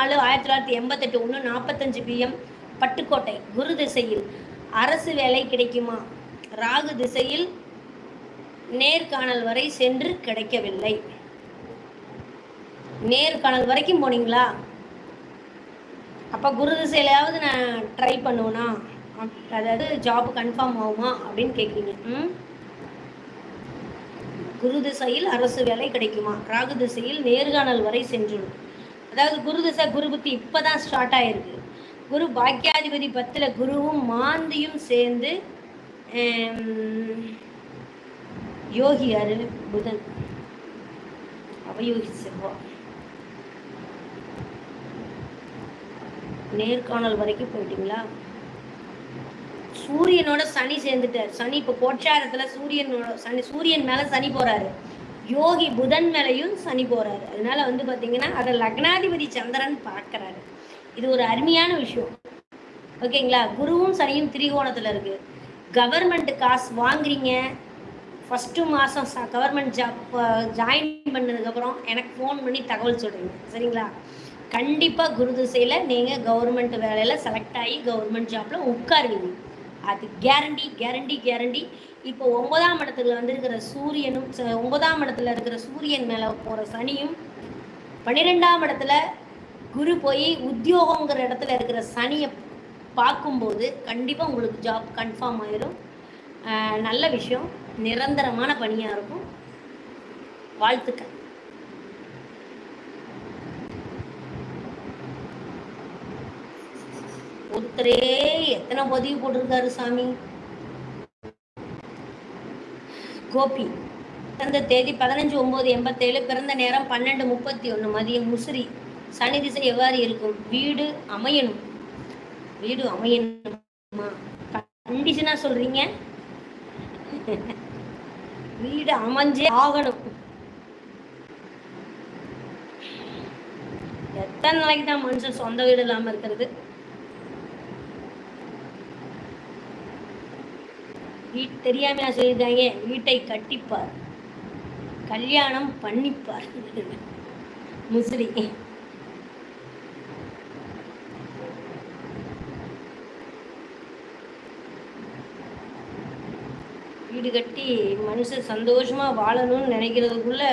4/4/1988 1:45 PM Pattukkottai. குரு திசையில் அரசு வேலை கிடைக்குமா? ராகு திசையில் நேர்காணல் வரை சென்று கிடைக்கவில்லை. நேர்காணல் வரைக்கும் போனீங்களா? அப்போ குரு திசையிலாவது நான் ட்ரை பண்ணுவேனா, அதாவது ஜாப் கன்ஃபார்ம் ஆகுமா அப்படின்னு கேட்குறீங்க. குரு திசையில் அரசு வேலை கிடைக்குமா? ராகு திசையில் நேர்காணல் வரை சென்றுடும். அதாவது குரு திசை குரு புத்தி இப்போ தான் ஸ்டார்ட் ஆகிருக்கு. குரு பாக்கியாதிபதி 10ல் குருவும் மாந்தியும் சேர்ந்து யோகி யாரு? புதன். அவயோகி செவ்வாய். நேர்காணல் வரைக்கும் போயிட்டீங்களா? சூரியனோட சனி சேர்ந்துட்டார். சனி இப்போ கோட்சாரத்துல சூரியன் மேல சனி போறாரு. யோகி புதன் மேலையும் சனி போறாரு. அதனால பாத்தீங்கன்னா அதை லக்னாதிபதி சந்திரன் பார்க்கறாரு. இது ஒரு அருமையான விஷயம். ஓகேங்களா? குருவும் சனியும் திரிகோணத்துல இருக்கு. கவர்மெண்ட் காசு வாங்குறீங்க, ஃபர்ஸ்ட் மாசம் கவர்மெண்ட் ஜாப் ஜாயின் பண்ணதுக்கு அப்புறம் எனக்கு ஃபோன் பண்ணி தகவல் சொல்றீங்க. சரிங்களா? கண்டிப்பா குரு திசையில நீங்க கவர்மெண்ட் வேலையில செலக்ட் ஆகி கவர்மெண்ட் ஜாப்ல உட்காருவீங்க. அது கேரண்டி கேரண்டி கேரண்டி. இப்போ 9ஆம் இடத்துல இருக்கிற சூரியனும் 9ஆம் இடத்துல இருக்கிற சூரியன் மேல போற சனியும் 12ஆம் இடத்துல குரு போய் உத்தியோகங்கிற இடத்துல இருக்கிற சனியை பார்க்கும்போது கண்டிப்பா உங்களுக்கு ஜாப் கன்ஃபார்ம் ஆயிடும். நல்ல விஷயம், நிரந்தரமான பணியா இருக்கும். வாழ்த்துக்கள். ஒருத்தரே எத்தனை பதிவு போட்டிருக்காரு சாமி. கோபி பிறந்த தேதி 15/9/87, பிறந்த நேரம் 12:31 மதியம். முசிறி. சனி திசை எவ்வாறு இருக்கும்? வீடு அமையணும். வீடு அமையணுமா? கண்டிஷனா சொல்றீங்க? வீடு அமைஞ்சே ஆகணும். எத்தனை நாளைக்கு தான் மனுஷன் சொந்த வீடு இல்லாம இருக்கிறது? தெரியாம சொல்லியிருக்காங்க. வீட்டை கட்டிப்பார், கல்யாணம் பண்ணிப்பார். முசிறி. வீடு கட்டி மனுஷன் சந்தோஷமா வாழணும்னு நினைக்கிறதுக்குள்ள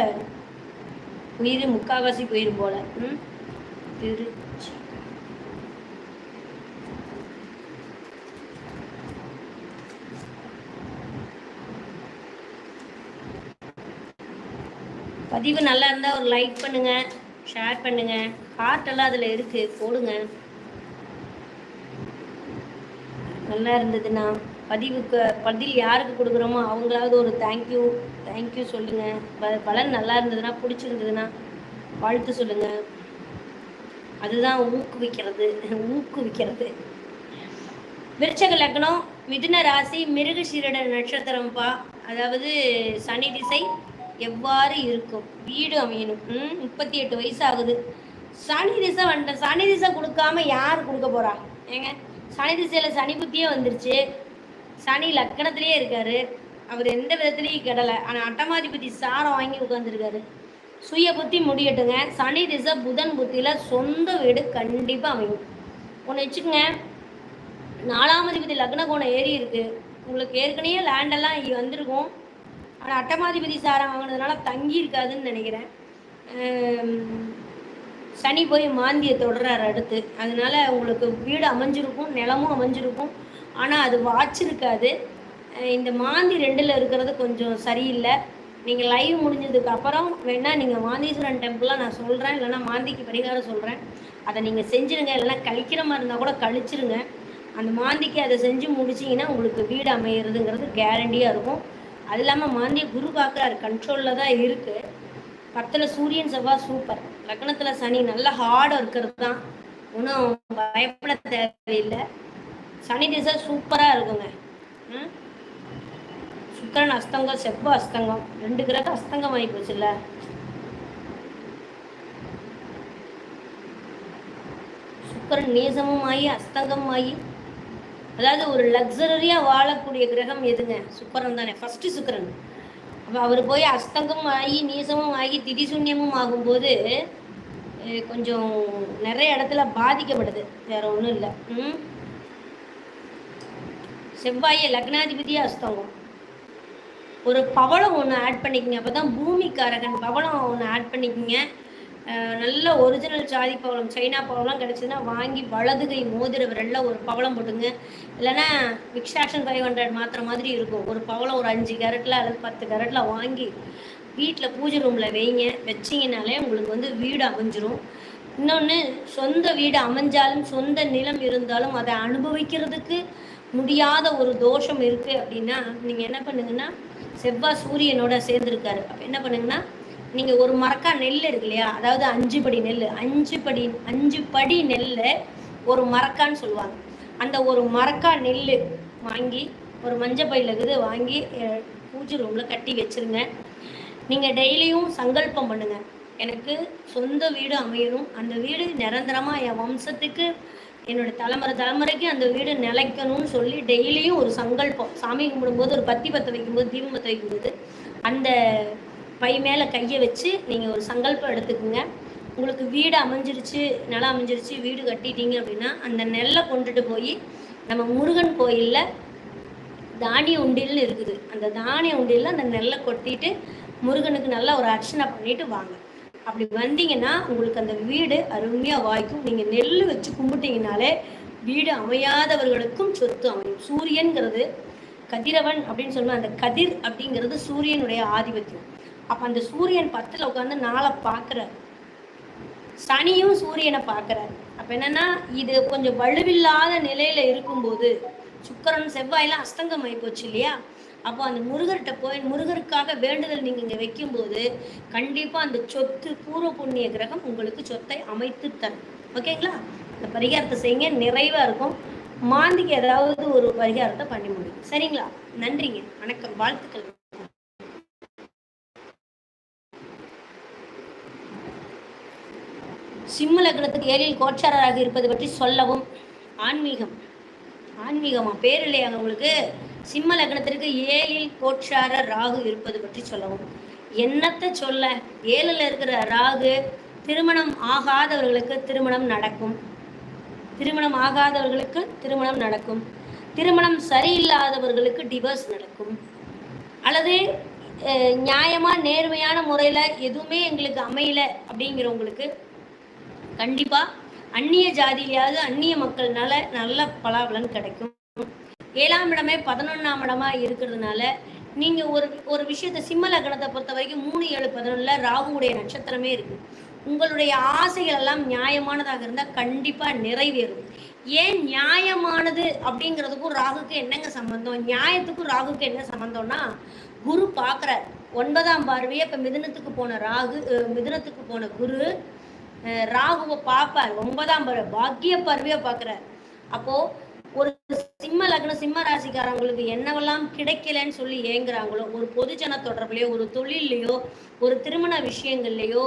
உயிர் முக்காவாசி போயிரும் போல. திருச்சி. பதிவு நல்லா இருந்தால் ஒரு லைக் பண்ணுங்க, ஷேர் பண்ணுங்க. ஹார்ட் எல்லாம் அதில் இருக்கு, போடுங்க. நல்லா இருந்ததுன்னா பதிவுக்கு பதில் யாருக்கு கொடுக்குறோமோ அவங்களாவது ஒரு தேங்க்யூ தேங்க்யூ சொல்லுங்க. பலன் நல்லா இருந்ததுன்னா, பிடிச்சிருந்ததுன்னா வாழ்த்து சொல்லுங்க. அதுதான் ஊக்குவிக்கிறது. ஊக்குவிக்கிறது. விருச்சக லக்னம், மிதுன ராசி, மிருகசீரிட நட்சத்திரம்ப்பா. அதாவது சனி திசை எவ்வாறு இருக்கும்? வீடு அமையணும். 38 வயசு ஆகுது. சனி திசை வந்துட்டேன். சனி திசை கொடுக்காம யார் கொடுக்க போறா? ஏங்க, சனி திசையில சனி புத்தியே வந்துருச்சு. சனி லக்கணத்திலேயே இருக்காரு. அவர் எந்த விதத்துலையும் கெடலை. ஆனால் அட்டமாதிபதி சாரம் வாங்கி உட்காந்துருக்காரு. சுய புத்தி முடியட்டுங்க. சனி திசை புதன் புத்தியில சொந்த வீடு கண்டிப்பா அமையும். ஒன்று வச்சுக்கோங்க, 4ஆம் அதிபதி லக்ன கோணம் ஏறி இருக்கு. உங்களுக்கு ஏற்கனவே லேண்டெல்லாம் வந்திருக்கும். ஆனால் அட்டமாதிபதி சாரம் வாங்கினதுனால தங்கி இருக்காதுன்னு நினைக்கிறேன். சனி போய் மாந்தியை தொடர்றாரு அடுத்து. அதனால உங்களுக்கு வீடு அமைஞ்சிருக்கும், நிலமும் அமைஞ்சிருக்கும். ஆனால் அது வாச்சிருக்காது. இந்த மாந்தி 2ல் இருக்கிறது கொஞ்சம் சரியில்லை. நீங்கள் லைவ் முடிஞ்சதுக்கு அப்புறம் வேணால் நீங்கள் மாந்தீஸ்வரன் டெம்பிளாக நான் சொல்கிறேன், இல்லைன்னா மாந்திக்கு பரிகாரம் சொல்கிறேன். அதை நீங்கள் செஞ்சுருங்க. இல்லைன்னா கழிக்கிற மாதிரி இருந்தால் கூட கழிச்சிருங்க. அந்த மாந்திக்கு அதை செஞ்சு முடிச்சிங்கன்னா உங்களுக்கு வீடு அமையிறதுங்கிறது கேரண்டியாக இருக்கும். அது இல்லாமல் மாந்திய குரு பார்க்குறாரு, கண்ட்ரோலில் தான் இருக்குது. 10ல் சூரியன் செவ்வாய் சூப்பர். லக்னத்தில் சனி நல்ல ஹார்டாக இருக்கிறது தான், ஒன்றும் பயப்பட தேவையில்லை. சனி திசை சூப்பராக இருக்குங்க. சுக்கிரன் அஸ்தங்கம், செவ்வாய் அஸ்தங்கம், 2 கிரகம் அஸ்தங்கம் ஆகி போச்சுல்ல. சுக்கிரன் நீசமும் ஆகி அஸ்தங்கம் ஆகி, அதாவது ஒரு லக்ஸரியாக வாழக்கூடிய கிரகம் எதுங்க? சுக்கிரன் தானே. ஃபர்ஸ்ட் சுக்கிரன். அப்போ அவர் போய் அஸ்தங்கம் ஆகி நீசமும் ஆகி திதிசூன்யமும் ஆகும்போது கொஞ்சம் நிறைய இடத்துல பாதிக்கப்படுது, வேற ஒன்றும் இல்லை. செவ்வாயை லக்னாதிபதியா அஸ்தங்கம். ஒரு பவளம் ஒன்று ஆட் பண்ணிக்கங்க, அப்போ தான் பூமிக்காரகன். பவளம் ஒன்று ஆட் பண்ணிக்கங்க. நல்ல ஒரிஜினல் சாதி பவளம், சைனா பவளம்லாம் கிடச்சிதுன்னா வாங்கி வலது கை மோதிர விரல்ல ஒரு பவளம் போட்டுங்க. இல்லைன்னா விக்ஸாக்ஷன் 500 மாத்திர மாதிரி இருக்கும் ஒரு பவளம், ஒரு 5 கேரட்டில் அல்லது 10 கேரட்டில் வாங்கி வீட்டில் பூஜை ரூமில் வைங்க. வச்சிங்கனாலே உங்களுக்கு வந்து வீடு அமைஞ்சிரும். இன்னொன்று, சொந்த வீடு அமைஞ்சாலும் சொந்த நிலம் இருந்தாலும் அதை அனுபவிக்கிறதுக்கு முடியாத ஒரு தோஷம் இருக்குது அப்படின்னா நீங்கள் என்ன பண்ணுங்கன்னா, செவ்வாய் சூரியனோட சேர்ந்துருக்காரு. அப்போ என்ன பண்ணுங்கன்னா, நீங்கள் ஒரு மரக்கா நெல் இருக்கு இல்லையா, அதாவது 5 படி நெல், 5 படி நெல்லை ஒரு மரக்கான்னு சொல்லுவாங்க. அந்த ஒரு மரக்கா நெல் வாங்கி ஒரு மஞ்சள் பையில் இருக்குது வாங்கி பூஜை ரூமில் கட்டி வச்சுருங்க. நீங்கள் டெய்லியும் சங்கல்பம் பண்ணுங்கள், எனக்கு சொந்த வீடு அமையணும், அந்த வீடு நிரந்தரமாக என் வம்சத்துக்கு என்னோட தலைமுறைக்கு அந்த வீடு நிலைக்கணும்னு சொல்லி டெய்லியும் ஒரு சங்கல்பம். சாமி கும்பிடும்போது ஒரு பத்தி பற்ற வைக்கும்போது, தீபம் பற்ற வைக்கும்போது அந்த பை மேலே கையை வச்சு நீங்கள் ஒரு சங்கல்பம் எடுத்துக்கோங்க. உங்களுக்கு வீடு அமைஞ்சிருச்சு, நிலம் அமைஞ்சிருச்சு, வீடு கட்டிட்டீங்க அப்படின்னா அந்த நெல்லை கொண்டுட்டு போய் நம்ம முருகன் கோயிலில் தானிய உண்டியல்னு இருக்குது, அந்த தானிய உண்டியலில் அந்த நெல்லை கொட்டிட்டு முருகனுக்கு நல்லா ஒரு அர்ச்சனை பண்ணிட்டு வாங்க. அப்படி வந்தீங்கன்னா உங்களுக்கு அந்த வீடு அருமையாக வாய்க்கும். நீங்கள் நெல் வச்சு கும்பிட்டீங்கனாலே வீடு அமையாதவர்களுக்கும் சொத்து அமையும். சூரியன்கிறது கதிரவன் அப்படின்னு சொல்லுவாங்க. அந்த கதிர் அப்படிங்கிறது சூரியனுடைய ஆதிபத்தியம். அப்போ அந்த சூரியன் 10ல் உட்காந்து 4 பார்க்குறார், சனியும் சூரியனை பார்க்குறார். அப்போ என்னன்னா, இது கொஞ்சம் வலுவில்லாத நிலையில இருக்கும்போது, சுக்கிரன் செவ்வாயெல்லாம் அஸ்தங்கம் ஆகி போச்சு இல்லையா, அப்போ அந்த முருகர்கிட்ட போய் முருகருக்காக வேண்டுதல் நீங்கள் இங்கே வைக்கும்போது கண்டிப்பாக அந்த சொத்து பூர்வ புண்ணிய கிரகம் உங்களுக்கு சொத்தை அமைத்து தரும். ஓகேங்களா? இந்த பரிகாரத்தை செய்யுங்க, நிறைவாக இருக்கும். மாந்திக்கு ஏதாவது ஒரு பரிகாரத்தை பண்ணி முடியும். சரிங்களா? நன்றிங்க, வணக்கம், வாழ்த்துக்கள். சிம்ம லக்னத்துக்கு 7ல் கோச்சாரராக இருப்பது பற்றி சொல்லவும். ஆன்மீகமா பேர் இல்லையாங்க உங்களுக்கு? சிம்ம லக்னத்திற்கு 7ல் கோச்சார ராகு இருப்பது பற்றி சொல்லவும். என்னத்தை சொல்ல, 7ல் இருக்கிற ராகு திருமணம் ஆகாதவர்களுக்கு திருமணம் நடக்கும், திருமணம் ஆகாதவர்களுக்கு திருமணம் நடக்கும், திருமணம் சரியில்லாதவர்களுக்கு டிவோர்ஸ் நடக்கும், அல்லது நியாயமாக நேர்மையான முறையில் எதுவுமே எங்களுக்கு அமையல அப்படிங்கிறவங்களுக்கு கண்டிப்பாக அந்நிய ஜாதியிலையாவது அந்நிய மக்கள்னால நல்ல பலாபலன் கிடைக்கும். 7ஆம் இடமே 11ஆம் இடமா இருக்கிறதுனால நீங்கள் ஒரு விஷயத்தை சிம்ம லக்னத்தை பொறுத்த வரைக்கும் 3, 7, 11 ராகுவுடைய நட்சத்திரமே இருக்குது. உங்களுடைய ஆசைகள் எல்லாம் நியாயமானதாக இருந்தால் கண்டிப்பாக நிறைவேறும். ஏன் நியாயமானது அப்படிங்கிறதுக்கும் ராகுக்கு என்னங்க சம்பந்தம்? நியாயத்துக்கும் ராகுக்கு என்ன சம்பந்தம்னா, குரு பார்க்குறார் 9ஆம் பார்வையை. இப்போ மிதுனத்துக்கு போன குரு ராகுவை பார்ப்பார் 9ஆம் பார்வை, பாக்கிய பார்வையை பார்க்குறார். அப்போது ஒரு சிம்ம லக்னம் சிம்ம ராசிக்காரங்களுக்கு என்னவெல்லாம் கிடைக்கலன்னு சொல்லி ஏங்குறாங்களோ, ஒரு பொதுஜன தொடர்புலையோ, ஒரு தொழிலையோ, ஒரு திருமண விஷயங்கள்லையோ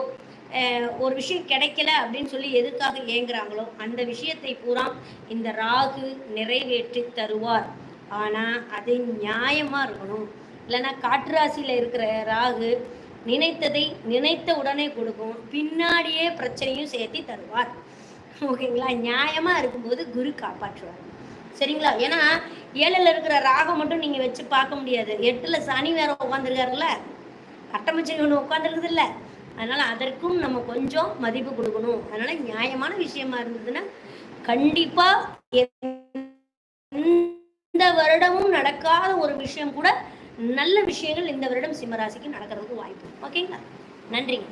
ஒரு விஷயம் கிடைக்கல அப்படின்னு சொல்லி எதுக்காக ஏங்குறாங்களோ அந்த விஷயத்தை பூரா இந்த ராகு நிறைவேற்றி தருவார். ஆனால் அது நியாயமாக இருக்கணும். இல்லைன்னா காற்று ராசியில் இருக்கிற ராகு நினைத்ததை நினைத்த உடனே கொடுக்கும், பின்னாடியே பிரச்சனையும் சேர்த்தி தருவார். ஓகேங்களா? நியாயமாக இருக்கும்போது குரு காப்பாற்றுவார். சரிங்களா? ஏன்னா 7ல் இருக்கிற ராகம் மட்டும் நீங்கள் வச்சு பார்க்க முடியாது. 8ல் சனி வேற உட்காந்துருக்காருல்ல, கட்டமைச்சு ஒன்று உட்காந்துருக்குது இல்லை, அதனால் அதற்கும் நம்ம கொஞ்சம் மதிப்பு கொடுக்கணும். அதனால் நியாயமான விஷயமா இருந்ததுன்னா கண்டிப்பாக எந்த வருடமும் நடக்காத ஒரு விஷயம் கூட நல்ல விஷயங்கள் இந்த வருடம் சிம்மராசிக்கு நடக்கிறதுக்கு வாய்ப்பு. ஓகேங்களா? நன்றிங்க.